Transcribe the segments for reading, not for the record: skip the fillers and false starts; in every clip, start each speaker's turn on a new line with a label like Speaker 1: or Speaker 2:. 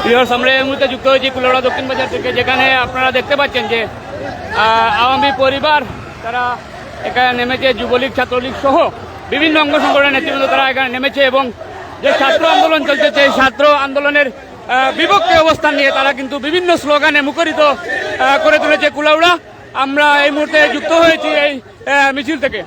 Speaker 1: Viewers, আমরা এই মুহূর্তে যুক্ত হয়েছি কুলাউড়া দক্ষিণ বাজার থেকে, যেখানে আপনারা দেখতে পাচ্ছেন যে আওয়ামী পরিবার তারা এখানে নেমেছে। যুবলীগ, ছাত্রলীগ সহ বিভিন্ন অঙ্গ সংগঠনের নেতৃবৃন্দ তারা এখানে নেমেছে এবং যে ছাত্র আন্দোলন চলছে সেই ছাত্র আন্দোলনের বিপক্ষে অবস্থান নিয়ে তারা কিন্তু বিভিন্ন স্লোগানে মুখরিত করে তুলেছে কুলাউড়া। আমরা এই মুহূর্তে যুক্ত হয়েছি এই মিছিল থেকে।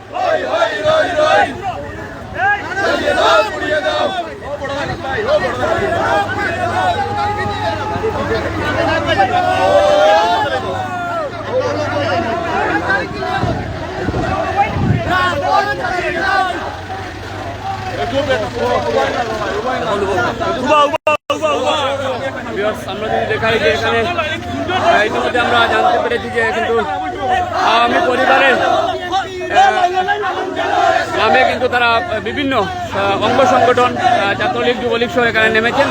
Speaker 1: আমরা যদি দেখাই যে এখানে ইতিমধ্যে আমরা জানতে পেরেছি যে কিন্তু আওয়ামী পরিবারের নামে কিন্তু তারা বিভিন্ন অঙ্গ সংগঠন ছাত্রলীগ, যুবলীগ সহ এখানে নেমেছেন।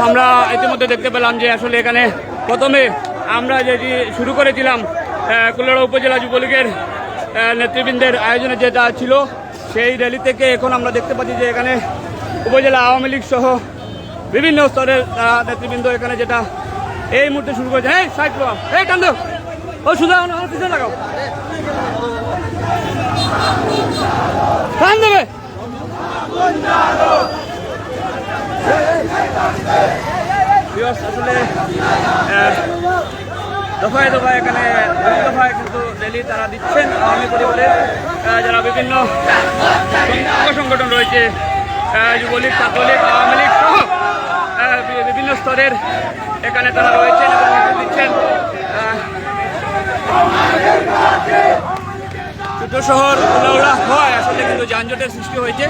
Speaker 1: আমরা ইতিমধ্যে দেখতে পেলাম যে আসলে এখানে প্রথমে আমরা যেটি শুরু করেছিলাম কুলাউড়া উপজেলা যুবলীগের নেতৃবৃন্দের আয়োজনে যেটা ছিল সেই র্যালি থেকে এখন আমরা দেখতে পাচ্ছি যে এখানে উপজেলা আওয়ামী লীগ সহ বিভিন্ন স্তরের নেতৃবৃন্দ এখানে যেটা এই মুহূর্তে শুরু করেছে। এই সাইড এই টান দাও, ও সুন্দর পিছনে লাগাও, টান দেবে। আসলে দফায় দফায় এখানে দফায় কিন্তু র্যালি তারা দিচ্ছেন আওয়ামী পরিবারের যারা বিভিন্ন সংগঠন রয়েছে, যুবলীগ, ছাত্রলীগ, আওয়ামী লীগ সহ বিভিন্ন স্তরের এখানে তারা রয়েছেন এবং দিচ্ছেন। ছোট শহর কুলাউড়া হয় আসলে কিন্তু যানজটের সৃষ্টি হয়েছে।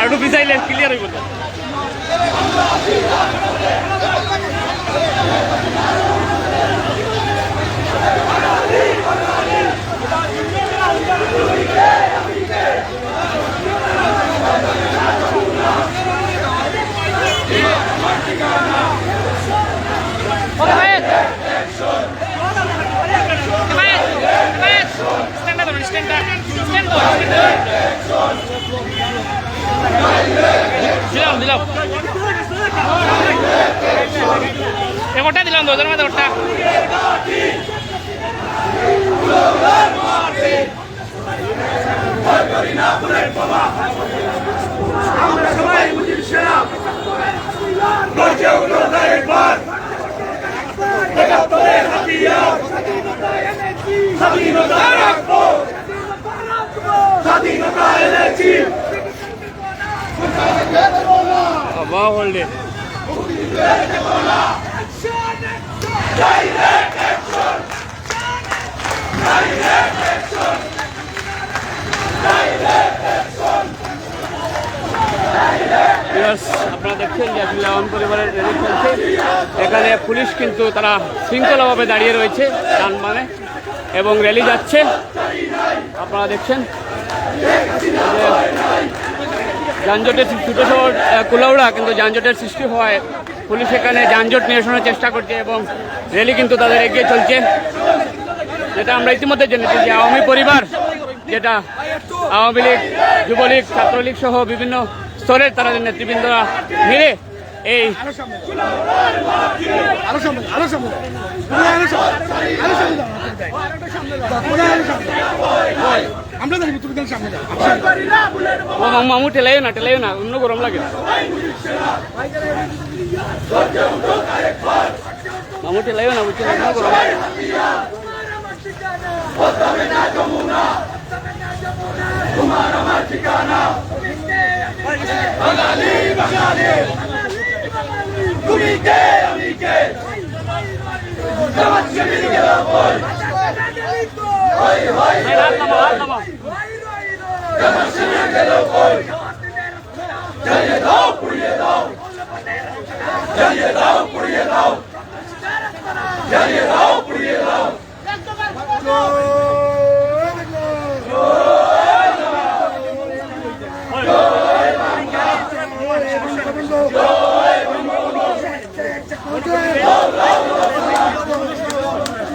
Speaker 1: একটু পিছাইলে ক্লিয়ার হইব। Stand
Speaker 2: আমরা সবাই মুজিব সেনা গর্জে উঠো একবার একাত্তরের হাতিয়ার স্বাধীনতা রাখবো স্বাধীনতা এনেছি
Speaker 1: বাহ বললে আপনারা দেখছেন যে আসলে আওয়ামী পরিবারের র্যালি চলছে। এখানে পুলিশ কিন্তু তারা শৃঙ্খলাভাবে দাঁড়িয়ে রয়েছে ডান বামে এবং র্যালি যাচ্ছে। আপনারা দেখছেন যানজটের ছোটো শহর কুলাউড়া কিন্তু যানজটের সৃষ্টি হওয়ায় পুলিশ এখানে যানজট নিরসনের চেষ্টা করছে এবং র্যালি কিন্তু তাদের এগিয়ে চলছে। যেটা আমরা ইতিমধ্যে জেনেছি যে আওয়ামী পরিবার, যেটা আওয়ামী লীগ, যুবলীগ, ছাত্রলীগ সহ বিভিন্ন স্তরের তারা নেতৃবৃন্দরা মিলে এই মামু ঠেলাইও না অন্য গরম লাগে মামু ঠেলাইও না বুঝছেন অন্য গরম
Speaker 2: তুমি কে আমি কে জামাত শিবির গেল কই হই হই জামাত শিবির গেল কই জ্বালিয়ে দাও পুড়িয়ে দাও জ্বালিয়ে দাও পুড়িয়ে দাও জ্বালিয়ে দাও